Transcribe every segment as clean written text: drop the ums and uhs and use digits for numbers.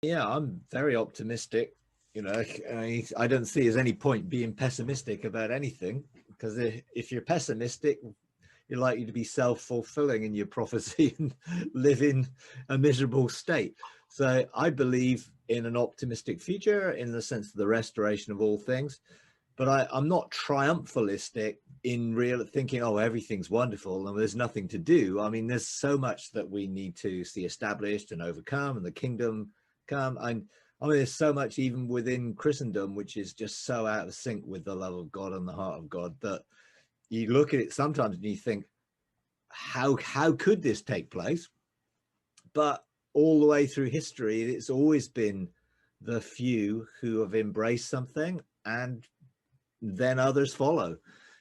Yeah, I'm very optimistic. I don't see as any point being pessimistic about anything, because if you're pessimistic, you're likely to be self-fulfilling in your prophecy and live in a miserable state. So I believe in an optimistic future in the sense of the restoration of all things, but I'm not triumphalistic in real thinking, oh, everything's wonderful and there's nothing to do. I mean, there's so much that we need to see established and overcome, and the kingdom come. And I mean, there's so much even within Christendom, which is just so out of sync with the love of God and the heart of God, that you look at it sometimes and you think, how could this take place? But all the way through history, it's always been the few who have embraced something and then others follow.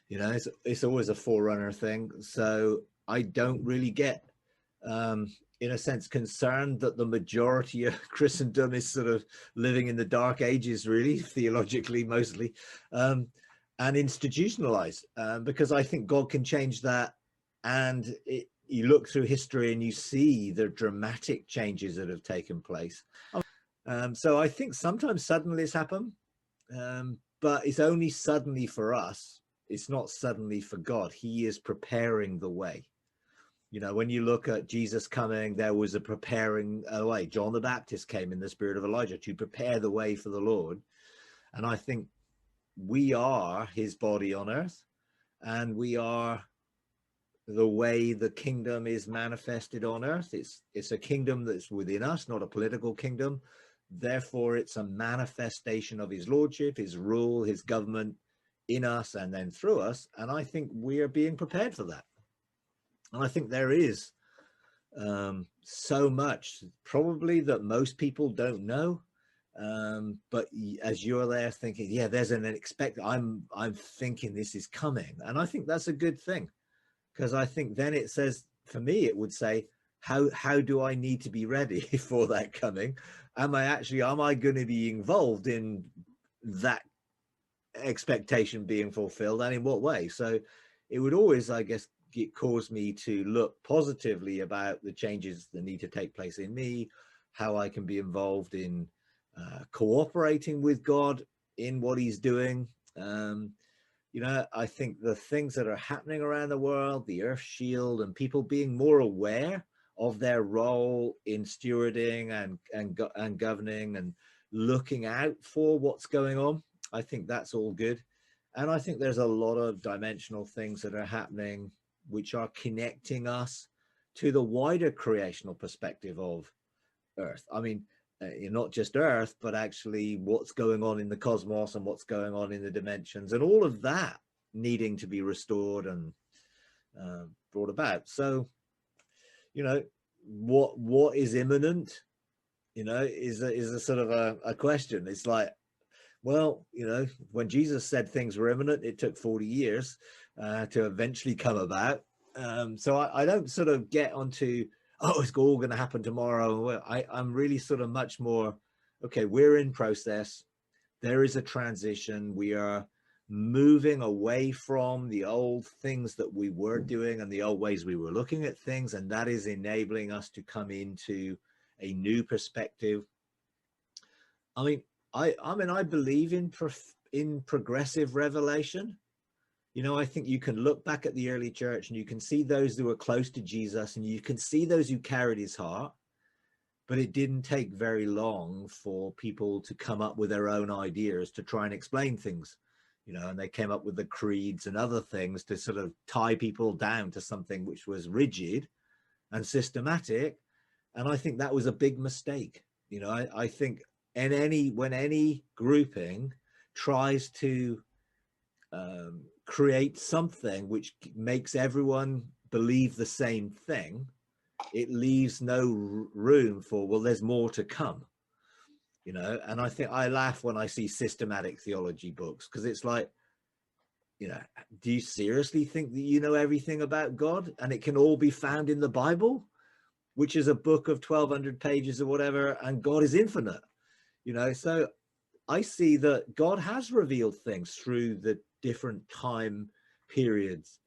It's always a forerunner thing. So I don't really get in a sense concerned that the majority of Christendom is sort of living in the dark ages, really, theologically mostly, and institutionalized, because I think God can change that. And you look through history and you see the dramatic changes that have taken place. So I think sometimes suddenlies happen, but it's only suddenly for us. It's not suddenly for God. He is preparing the way. When you look at Jesus coming, there was a preparing way. John the Baptist came in the spirit of Elijah to prepare the way for the Lord. And I think we are his body on earth, and we are the way the kingdom is manifested on earth. It's a kingdom that's within us, not a political kingdom. Therefore, it's a manifestation of his lordship, his rule, his government in us and then through us. And I think we are being prepared for that. And I think there is so much probably that most people don't know. But as you're there thinking, yeah, there's an I'm thinking this is coming. And I think that's a good thing, because I think then it says, for me, it would say, how do I need to be ready for that coming? Am I going to be involved in that expectation being fulfilled, and in what way? So it would always, I guess, cause me to look positively about the changes that need to take place in me, how I can be involved in cooperating with God in what he's doing. I think the things that are happening around the world, the Earth Shield, and people being more aware of their role in stewarding and governing and looking out for what's going on, I think that's all good. And I think there's a lot of dimensional things that are happening which are connecting us to the wider creational perspective of Earth. I mean, not just Earth, but actually what's going on in the cosmos and what's going on in the dimensions, and all of that needing to be restored and brought about. So, what is imminent, is a sort of a question. It's like, well, when Jesus said things were imminent, it took 40 years to eventually come about. So I don't sort of get onto, oh, it's all going to happen tomorrow. I'm really sort of much more, okay, we're in process. There is a transition. We are moving away from the old things that we were doing and the old ways we were looking at things. And that is enabling us to come into a new perspective. I mean, I believe in progressive revelation. I think you can look back at the early church and you can see those who were close to Jesus, and you can see those who carried his heart, but it didn't take very long for people to come up with their own ideas to try and explain things, and they came up with the creeds and other things to sort of tie people down to something which was rigid and systematic. And I think that was a big mistake. I think when any grouping tries to create something which makes everyone believe the same thing, it leaves no room for, well, there's more to come, and I think I laugh when I see systematic theology books, because it's like, do you seriously think that you know everything about God and it can all be found in the Bible, which is a book of 1,200 pages or whatever, and God is infinite? So I see that God has revealed things through the different time periods,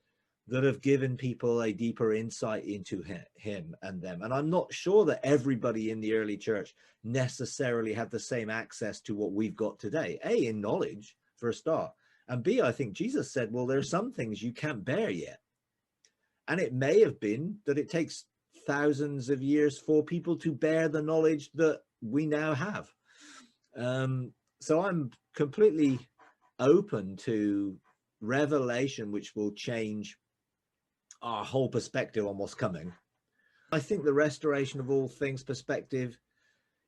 that have given people a deeper insight into him and them. And I'm not sure that everybody in the early church necessarily had the same access to what we've got today. A, in knowledge, for a start. And B, I think Jesus said, well, there are some things you can't bear yet. And it may have been that it takes thousands of years for people to bear the knowledge that we now have. So I'm completely open to revelation, which will change our whole perspective on what's coming. I think the restoration of all things perspective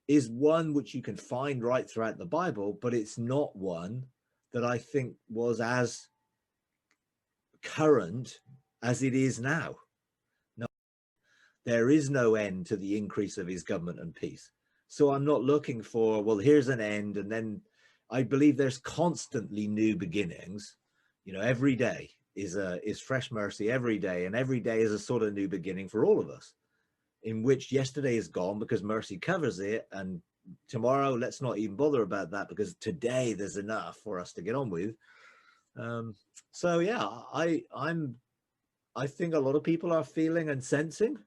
is one which you can find right throughout the Bible, but it's not one that I think was as current as it is now. No, there is no end to the increase of his government and peace. So I'm not looking for, well, here's an end. And then I believe there's constantly new beginnings. You know, every day is fresh mercy every day. And every day is a sort of new beginning for all of us, in which yesterday is gone because mercy covers it. And tomorrow, let's not even bother about that because today there's enough for us to get on with. So yeah, I think a lot of people are feeling and sensing.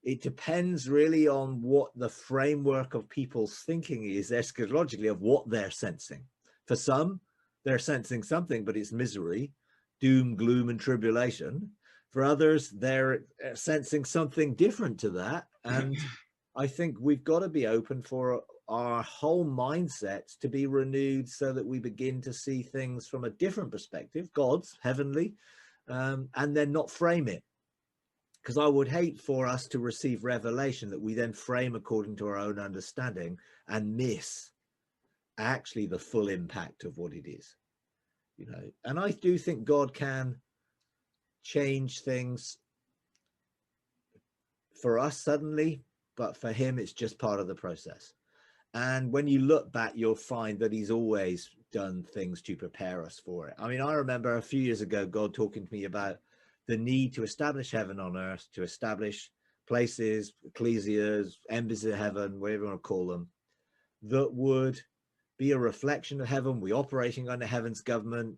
It depends really on what the framework of people's thinking is eschatologically of what they're sensing. For some, they're sensing something, but it's misery, doom, gloom, and tribulation. For others, they're sensing something different to that. And I think we've got to be open for our whole mindsets to be renewed so that we begin to see things from a different perspective, God's, heavenly, and then not frame it. Because I would hate for us to receive revelation that we then frame according to our own understanding and miss actually the full impact of what it is, you know. And I do think God can change things for us suddenly, but for him, it's just part of the process. And when you look back, you'll find that he's always done things to prepare us for it. I mean, I remember a few years ago, God talking to me about the need to establish heaven on earth, to establish places, ecclesias, embassies of heaven, whatever you want to call them, that would be a reflection of heaven. We operating under heaven's government,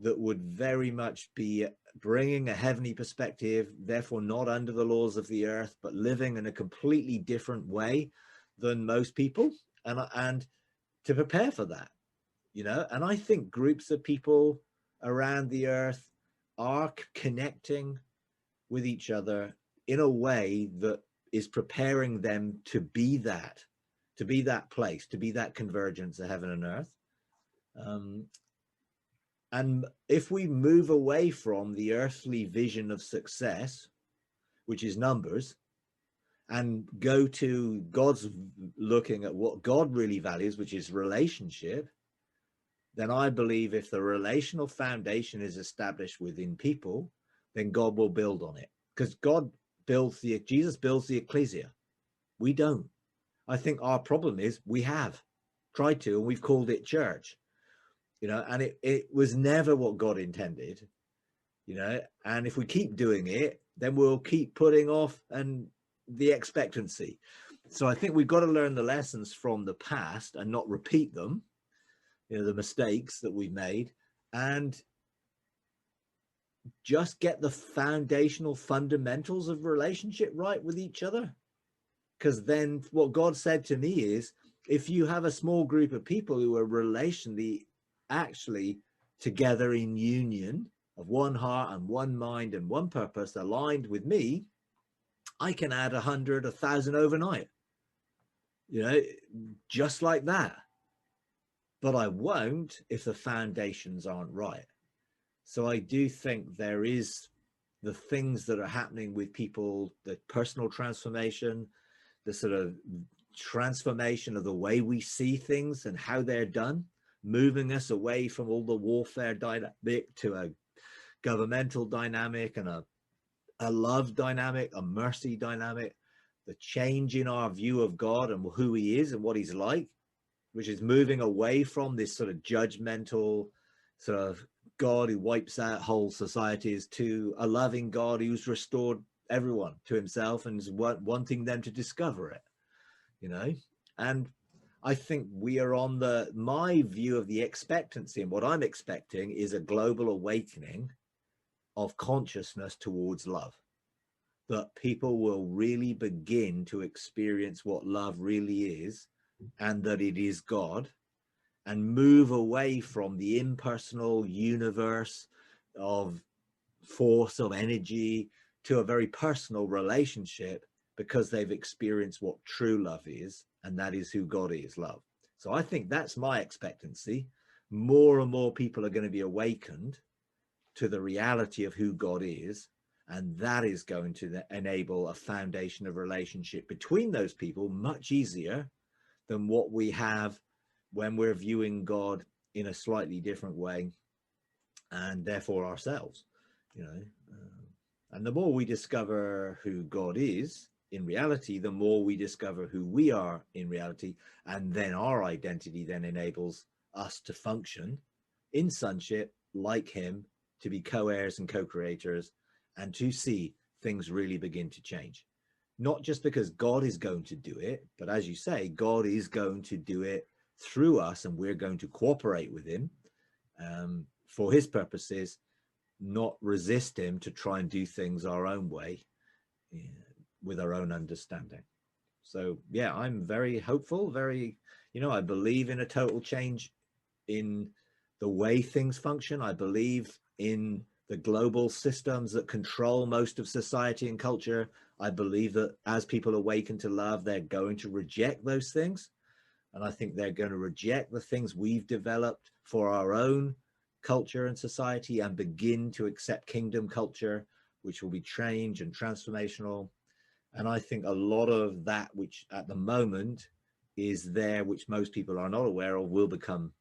that would very much be bringing a heavenly perspective, therefore not under the laws of the earth, but living in a completely different way than most people, and to prepare for that, you know. And I think groups of people around the earth are connecting with each other in a way that is preparing them to be that place, to be that convergence of heaven and earth. And if we move away from the earthly vision of success, which is numbers, and go to God's looking at what God really values, which is relationship, then I believe if the relational foundation is established within people, then God will build on it. Because Jesus builds the ecclesia. We don't. I think our problem is we have tried to, and we've called it church, you know, and it was never what God intended, you know. And if we keep doing it, then we'll keep putting off the expectancy. So I think we've got to learn the lessons from the past and not repeat them, you know, the mistakes that we've made, and just get the foundational fundamentals of relationship right with each other. Because then what God said to me is, if you have a small group of people who are relationally actually together in union of one heart and one mind and one purpose aligned with me, I can add 100, 1,000 overnight, you know, just like that. But I won't if the foundations aren't right. So I do think there is the things that are happening with people, the personal transformation, the sort of transformation of the way we see things and how they're done, moving us away from all the warfare dynamic to a governmental dynamic and a love dynamic, a mercy dynamic, the change in our view of God and who he is and what he's like, which is moving away from this sort of judgmental sort of God who wipes out whole societies to a loving God who's restored everyone to himself and is wanting them to discover it, you know. And I think we are on my view of the expectancy, and what I'm expecting is a global awakening of consciousness towards love, that people will really begin to experience what love really is, and that it is God, and move away from the impersonal universe of force, of energy, to a very personal relationship, because they've experienced what true love is, and that is who God is, love. So I think that's my expectancy. More and more people are going to be awakened to the reality of who God is, and that is going to enable a foundation of relationship between those people much easier than what we have when we're viewing God in a slightly different way, and therefore ourselves, you know. And the more we discover who God is in reality, the more we discover who we are in reality, and then our identity then enables us to function in sonship like him, to be co-heirs and co-creators, and to see things really begin to change. Not just because God is going to do it, but as you say, God is going to do it through us, and we're going to cooperate with him for his purposes, not resist him to try and do things our own way, with our own understanding. So yeah, I'm very hopeful, very, you know, I believe in a total change in the way things function. I believe in the global systems that control most of society and culture. I believe that as people awaken to love, they're going to reject those things. And I think they're going to reject the things we've developed for our own culture and society, and begin to accept kingdom culture, which will be change and transformational. And I think a lot of that, which at the moment is there, which most people are not aware of, will become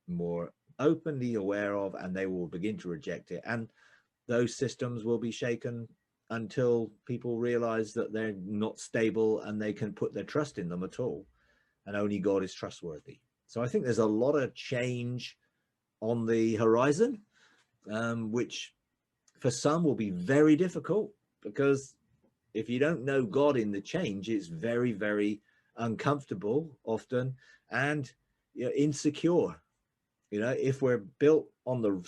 more openly aware of, and they will begin to reject it. And those systems will be shaken until people realize that they're not stable and they can put their trust in them at all. And only God is trustworthy. So I think there's a lot of change on the horizon, which for some will be very difficult, because if you don't know God in the change, it's very, very uncomfortable often, and, you know, insecure. You know, if we're built on the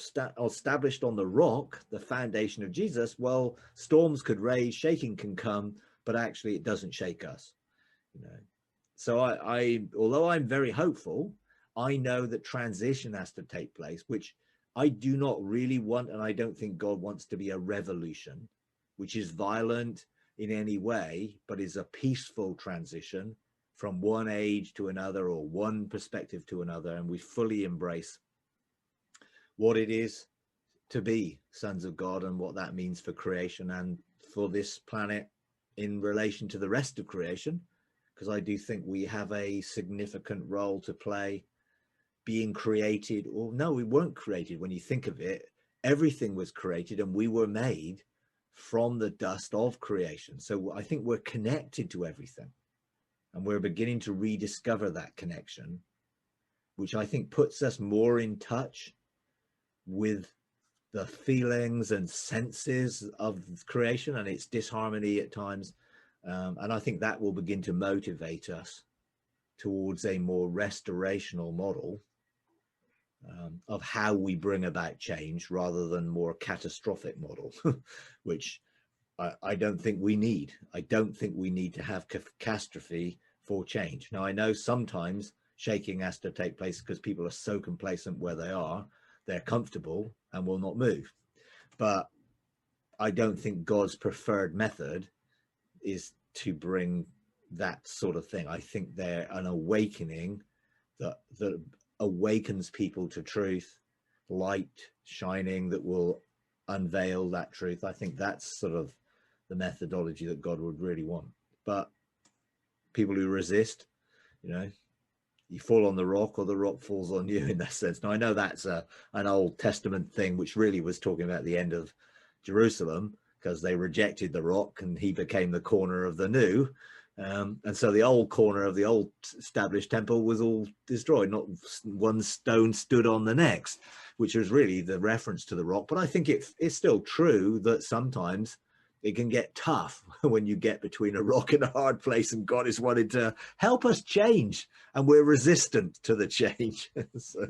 established on the rock, the foundation of Jesus, well, storms could rage, shaking can come, but actually it doesn't shake us, you know. So I although I'm very hopeful, I know that transition has to take place, which I do not really want, and I don't think God wants to be a revolution, which is violent in any way, but is a peaceful transition from one age to another, or one perspective to another, and we fully embrace what it is to be sons of God, and what that means for creation and for this planet in relation to the rest of creation. Because I do think we have a significant role to play, being created, or no, we weren't created. When you think of it, everything was created, and we were made from the dust of creation. So I think we're connected to everything, and we're beginning to rediscover that connection, which I think puts us more in touch with the feelings and senses of creation and its disharmony at times. And I think that will begin to motivate us towards a more restorational model of how we bring about change, rather than more catastrophic model, which I don't think we need. I don't think we need to have catastrophe for change. Now, I know sometimes shaking has to take place because people are so complacent where they are, they're comfortable and will not move. But I don't think God's preferred method is to bring that sort of thing. I think they're an awakening that awakens people to truth, light shining that will unveil that truth. I think that's sort of the methodology that God would really want. But people who resist, you know, you fall on the rock or the rock falls on you, in that sense. Now, I know that's an Old Testament thing, which really was talking about the end of Jerusalem, because they rejected the rock and he became the corner of the new. And so the old corner of the old established temple was all destroyed, not one stone stood on the next, which was really the reference to the rock. But I think it's still true that sometimes it can get tough when you get between a rock and a hard place, and God is wanting to help us change, and we're resistant to the change. So.